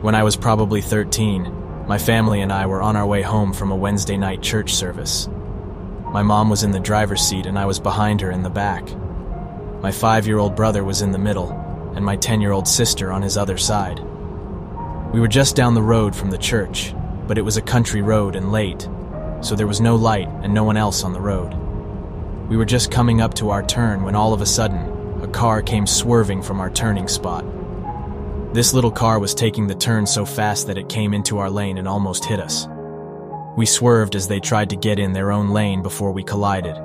When I was probably 13, my family and I were on our way home from a Wednesday night church service. My mom was in the driver's seat and I was behind her in the back. My 5-year-old brother was in the middle, and my 10-year-old sister on his other side. We were just down the road from the church, but it was a country road and late, so there was no light and no one else on the road. We were just coming up to our turn when all of a sudden, a car came swerving from our turning spot. This little car was taking the turn so fast that it came into our lane and almost hit us. We swerved as they tried to get in their own lane before we collided.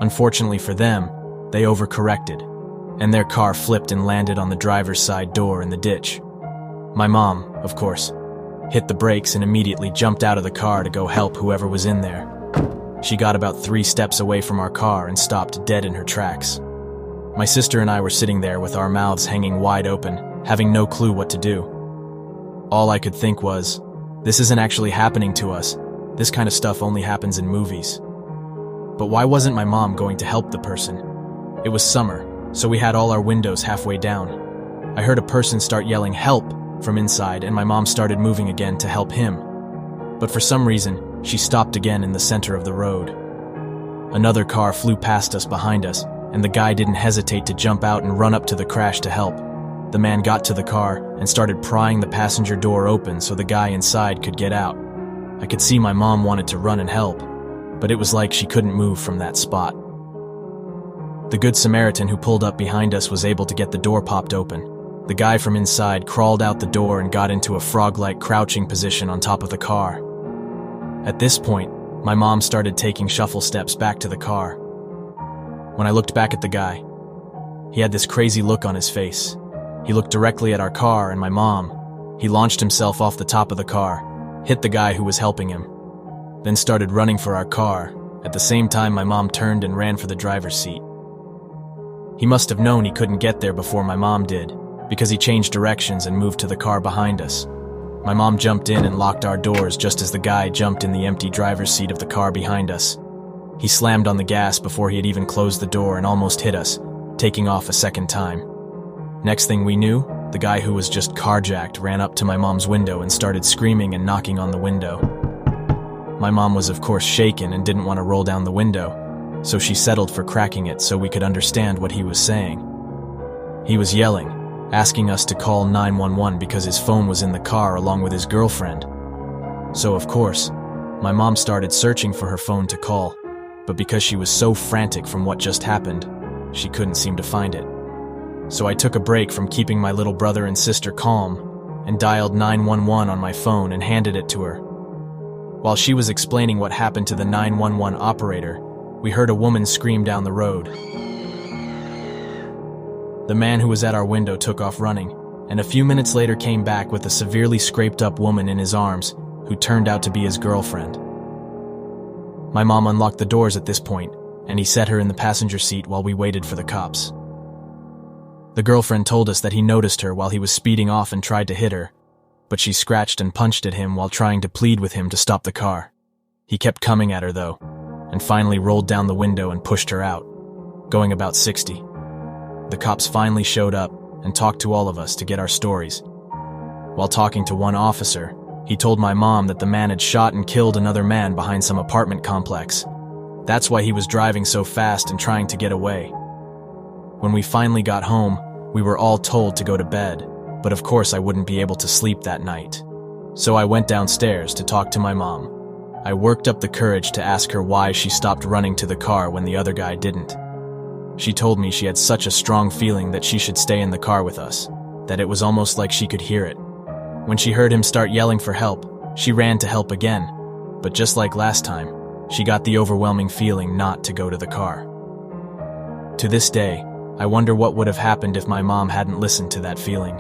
Unfortunately for them, they overcorrected, and their car flipped and landed on the driver's side door in the ditch. My mom, of course, hit the brakes and immediately jumped out of the car to go help whoever was in there. She got about 3 steps away from our car and stopped dead in her tracks. My sister and I were sitting there with our mouths hanging wide open, having no clue what to do. All I could think was, this isn't actually happening to us. This kind of stuff only happens in movies. But why wasn't my mom going to help the person? It was summer, so we had all our windows halfway down. I heard a person start yelling "help" from inside, and my mom started moving again to help him. But for some reason, she stopped again in the center of the road. Another car flew past us behind us, and the guy didn't hesitate to jump out and run up to the crash to help. The man got to the car and started prying the passenger door open so the guy inside could get out. I could see my mom wanted to run and help, but it was like she couldn't move from that spot. The Good Samaritan who pulled up behind us was able to get the door popped open. The guy from inside crawled out the door and got into a frog-like crouching position on top of the car. At this point, my mom started taking shuffle steps back to the car. When I looked back at the guy, he had this crazy look on his face. He looked directly at our car and my mom. He launched himself off the top of the car, hit the guy who was helping him, then started running for our car. At the same time, my mom turned and ran for the driver's seat. He must have known he couldn't get there before my mom did, because he changed directions and moved to the car behind us. My mom jumped in and locked our doors just as the guy jumped in the empty driver's seat of the car behind us. He slammed on the gas before he had even closed the door and almost hit us, taking off a second time. Next thing we knew, the guy who was just carjacked ran up to my mom's window and started screaming and knocking on the window. My mom was of course shaken and didn't want to roll down the window, so she settled for cracking it so we could understand what he was saying. He was yelling, asking us to call 911 because his phone was in the car along with his girlfriend. So of course, my mom started searching for her phone to call, but because she was so frantic from what just happened, she couldn't seem to find it. So I took a break from keeping my little brother and sister calm and dialed 911 on my phone and handed it to her. While she was explaining what happened to the 911 operator, we heard a woman scream down the road. The man who was at our window took off running, and a few minutes later came back with a severely scraped-up woman in his arms, who turned out to be his girlfriend. My mom unlocked the doors at this point, and he set her in the passenger seat while we waited for the cops. The girlfriend told us that he noticed her while he was speeding off and tried to hit her, but she scratched and punched at him while trying to plead with him to stop the car. He kept coming at her though, and finally rolled down the window and pushed her out, going about 60. The cops finally showed up and talked to all of us to get our stories. While talking to one officer, he told my mom that the man had shot and killed another man behind some apartment complex. That's why he was driving so fast and trying to get away. When we finally got home, we were all told to go to bed, but of course I wouldn't be able to sleep that night. So I went downstairs to talk to my mom. I worked up the courage to ask her why she stopped running to the car when the other guy didn't. She told me she had such a strong feeling that she should stay in the car with us, that it was almost like she could hear it. When she heard him start yelling for help, she ran to help again, but just like last time, she got the overwhelming feeling not to go to the car. To this day, I wonder what would have happened if my mom hadn't listened to that feeling.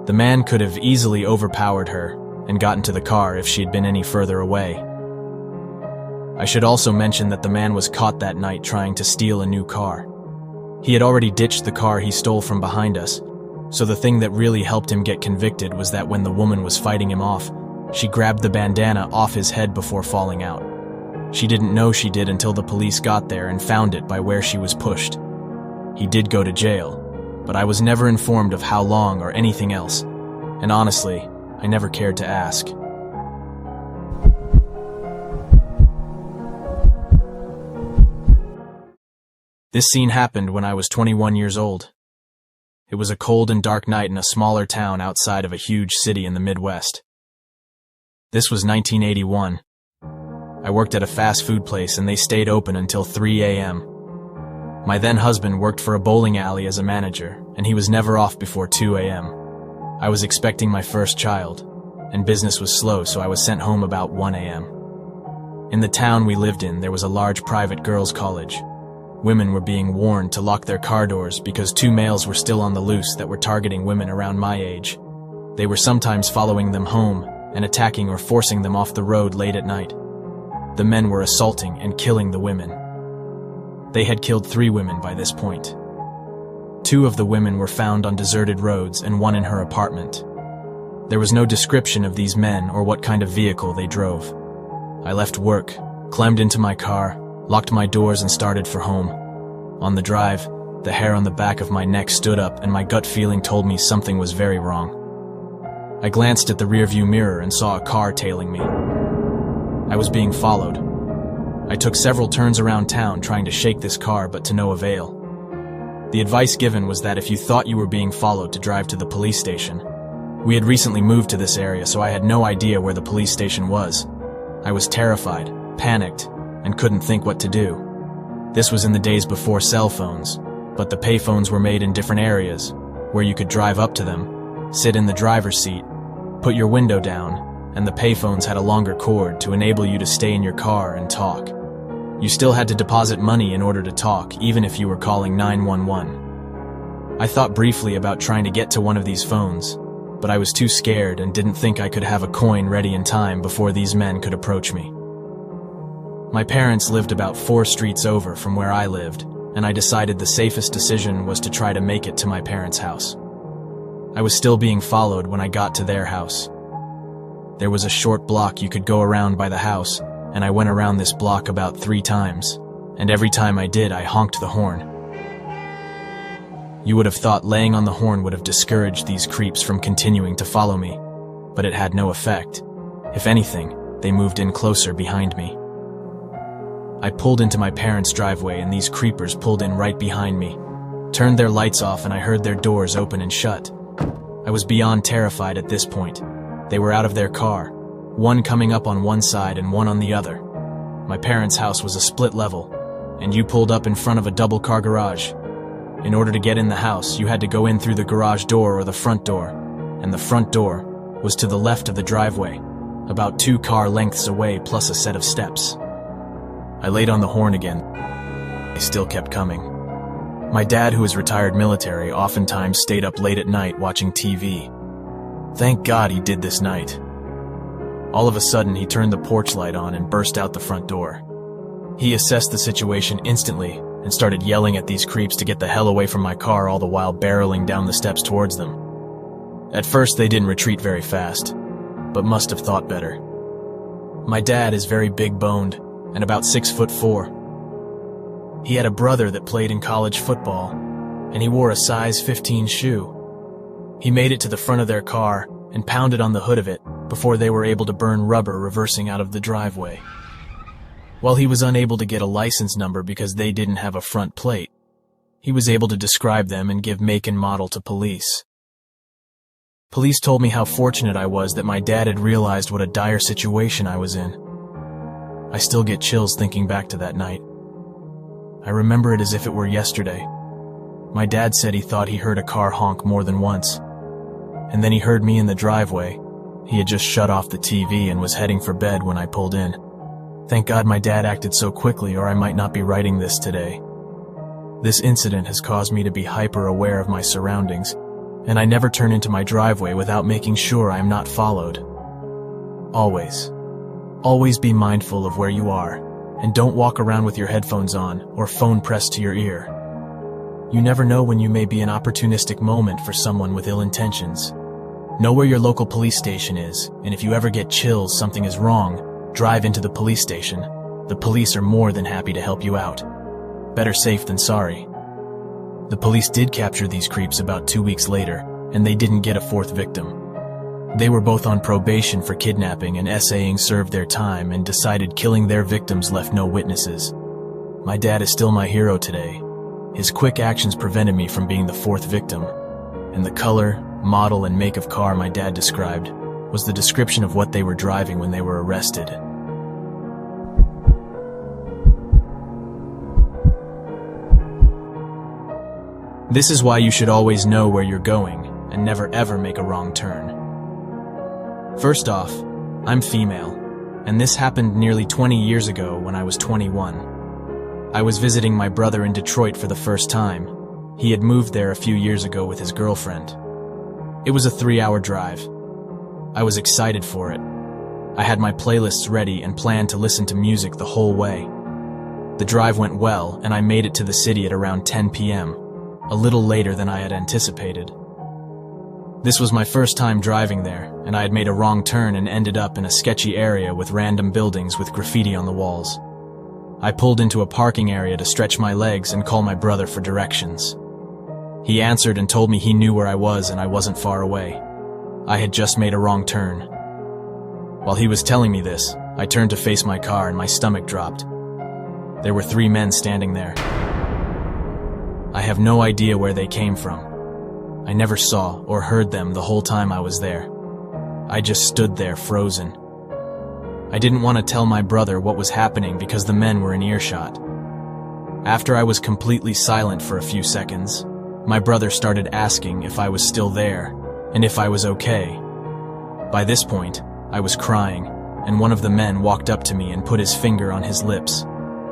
The man could have easily overpowered her and gotten to the car if she had been any further away. I should also mention that the man was caught that night trying to steal a new car. He had already ditched the car he stole from behind us, so the thing that really helped him get convicted was that when the woman was fighting him off, she grabbed the bandana off his head before falling out. She didn't know she did until the police got there and found it by where she was pushed. He did go to jail, but I was never informed of how long or anything else. And honestly, I never cared to ask. This scene happened when I was 21 years old. It was a cold and dark night in a smaller town outside of a huge city in the Midwest. This was 1981. I worked at a fast food place and they stayed open until 3 a.m. My then husband worked for a bowling alley as a manager, and he was never off before 2 a.m. I was expecting my first child, and business was slow, so I was sent home about 1 a.m. In the town we lived in, there was a large private girls' college. Women were being warned to lock their car doors because 2 males were still on the loose that were targeting women around my age. They were sometimes following them home and attacking or forcing them off the road late at night. The men were assaulting and killing the women. They had killed 3 women by this point. 2 of the women were found on deserted roads and 1 in her apartment. There was no description of these men or what kind of vehicle they drove. I left work, climbed into my car, locked my doors and started for home. On the drive, the hair on the back of my neck stood up and my gut feeling told me something was very wrong. I glanced at the rearview mirror and saw a car tailing me. I was being followed. I took several turns around town trying to shake this car, but to no avail. The advice given was that if you thought you were being followed, to drive to the police station. We had recently moved to this area, so I had no idea where the police station was. I was terrified, panicked, and couldn't think what to do. This was in the days before cell phones, but the payphones were made in different areas, where you could drive up to them, sit in the driver's seat, put your window down, and the payphones had a longer cord to enable you to stay in your car and talk. You still had to deposit money in order to talk, even if you were calling 911. I thought briefly about trying to get to one of these phones, but I was too scared and didn't think I could have a coin ready in time before these men could approach me. My parents lived about 4 streets over from where I lived, and I decided the safest decision was to try to make it to my parents' house. I was still being followed when I got to their house. There was a short block you could go around by the house, and I went around this block about 3 times, and every time I did, I honked the horn. You would have thought laying on the horn would have discouraged these creeps from continuing to follow me, but it had no effect. If anything, they moved in closer behind me. I pulled into my parents' driveway and these creepers pulled in right behind me, turned their lights off, and I heard their doors open and shut. I was beyond terrified at this point. They were out of their car, one coming up on one side and one on the other. My parents' house was a split level, and you pulled up in front of a double-car garage. In order to get in the house, you had to go in through the garage door or the front door, and the front door was to the left of the driveway, about 2 car lengths away plus a set of steps. I laid on the horn again. They still kept coming. My dad, who is retired military, oftentimes stayed up late at night watching TV. Thank God he did this night. All of a sudden, he turned the porch light on and burst out the front door. He assessed the situation instantly and started yelling at these creeps to get the hell away from my car, all the while barreling down the steps towards them. At first, they didn't retreat very fast, but must have thought better. My dad is very big-boned and about 6'4". He had a brother that played in college football, and he wore a size 15 shoe. He made it to the front of their car and pounded on the hood of it before they were able to burn rubber reversing out of the driveway. While he was unable to get a license number because they didn't have a front plate, he was able to describe them and give make and model to police. Police told me how fortunate I was that my dad had realized what a dire situation I was in. I still get chills thinking back to that night. I remember it as if it were yesterday. My dad said he thought he heard a car honk more than once, and then he heard me in the driveway. He had just shut off the TV and was heading for bed when I pulled in. Thank God my dad acted so quickly, or I might not be writing this today. This incident has caused me to be hyper aware of my surroundings, and I never turn into my driveway without making sure I am not followed. Always be mindful of where you are, and don't walk around with your headphones on or phone pressed to your ear. You never know when you may be an opportunistic moment for someone with ill intentions. Know where your local police station is, and if you ever get chills something is wrong, drive into the police station. The police are more than happy to help you out. Better safe than sorry. The police did capture these creeps about 2 weeks later, and they didn't get a 4th victim. They were both on probation for kidnapping and essaying served their time and decided killing their victims left no witnesses. My dad is still my hero today. His quick actions prevented me from being the fourth victim, and the color, model, and make of car my dad described was the description of what they were driving when they were arrested. This is why you should always know where you're going and never ever make a wrong turn. First off, I'm female, and this happened nearly 20 years ago when I was 21. I was visiting my brother in Detroit for the first time. He had moved there a few years ago with his girlfriend. It was a 3-hour drive. I was excited for it. I had my playlists ready and planned to listen to music the whole way. The drive went well, and I made it to the city at around 10 p.m., a little later than I had anticipated. This was my first time driving there, and I had made a wrong turn and ended up in a sketchy area with random buildings with graffiti on the walls. I pulled into a parking area to stretch my legs and call my brother for directions. He answered and told me he knew where I was and I wasn't far away. I had just made a wrong turn. While he was telling me this, I turned to face my car and my stomach dropped. There were 3 men standing there. I have no idea where they came from. I never saw or heard them the whole time I was there. I just stood there frozen. I didn't want to tell my brother what was happening because the men were in earshot. After I was completely silent for a few seconds, my brother started asking if I was still there and if I was okay. By this point, I was crying, and one of the men walked up to me and put his finger on his lips,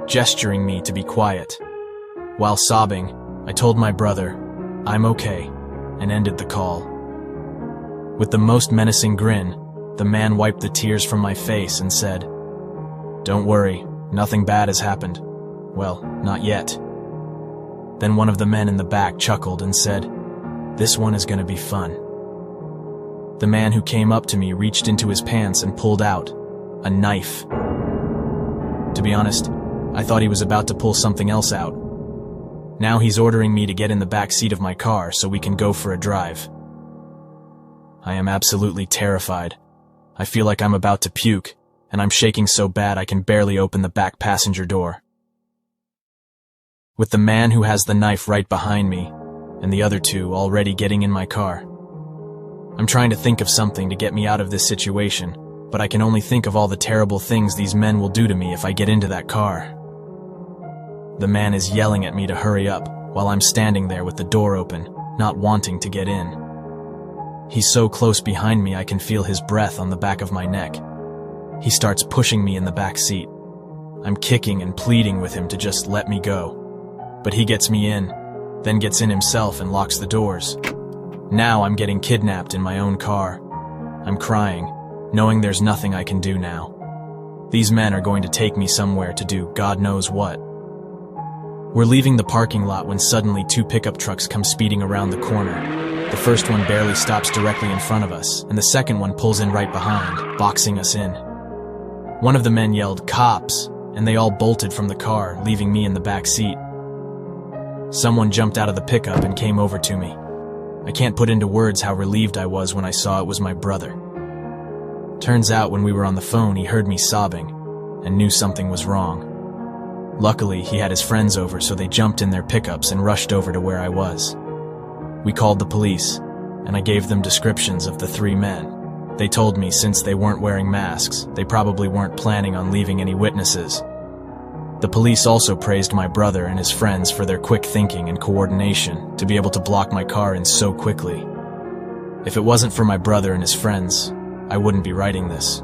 gesturing me to be quiet. While sobbing, I told my brother, "I'm okay," and ended the call. With the most menacing grin, the man wiped the tears from my face and said, "Don't worry, nothing bad has happened. Well, not yet." Then one of the men in the back chuckled and said, "This one is gonna be fun." The man who came up to me reached into his pants and pulled out a knife. To be honest, I thought he was about to pull something else out. Now he's ordering me to get in the back seat of my car so we can go for a drive. I am absolutely terrified. I feel like I'm about to puke, and I'm shaking so bad I can barely open the back passenger door. With the man who has the knife right behind me, and the other 2 already getting in my car. I'm trying to think of something to get me out of this situation, but I can only think of all the terrible things these men will do to me if I get into that car. The man is yelling at me to hurry up, while I'm standing there with the door open, not wanting to get in. He's so close behind me I can feel his breath on the back of my neck. He starts pushing me in the back seat. I'm kicking and pleading with him to just let me go. But he gets me in, then gets in himself and locks the doors. Now I'm getting kidnapped in my own car. I'm crying, knowing there's nothing I can do now. These men are going to take me somewhere to do God knows what. We're leaving the parking lot when suddenly 2 pickup trucks come speeding around the corner. The first one barely stops directly in front of us, and the second one pulls in right behind, boxing us in. One of the men yelled, "Cops!" and they all bolted from the car, leaving me in the back seat. Someone jumped out of the pickup and came over to me. I can't put into words how relieved I was when I saw it was my brother. Turns out when we were on the phone, he heard me sobbing and knew something was wrong. Luckily, he had his friends over, so they jumped in their pickups and rushed over to where I was. We called the police, and I gave them descriptions of the 3 men. They told me since they weren't wearing masks, they probably weren't planning on leaving any witnesses. The police also praised my brother and his friends for their quick thinking and coordination to be able to block my car in so quickly. If it wasn't for my brother and his friends, I wouldn't be writing this.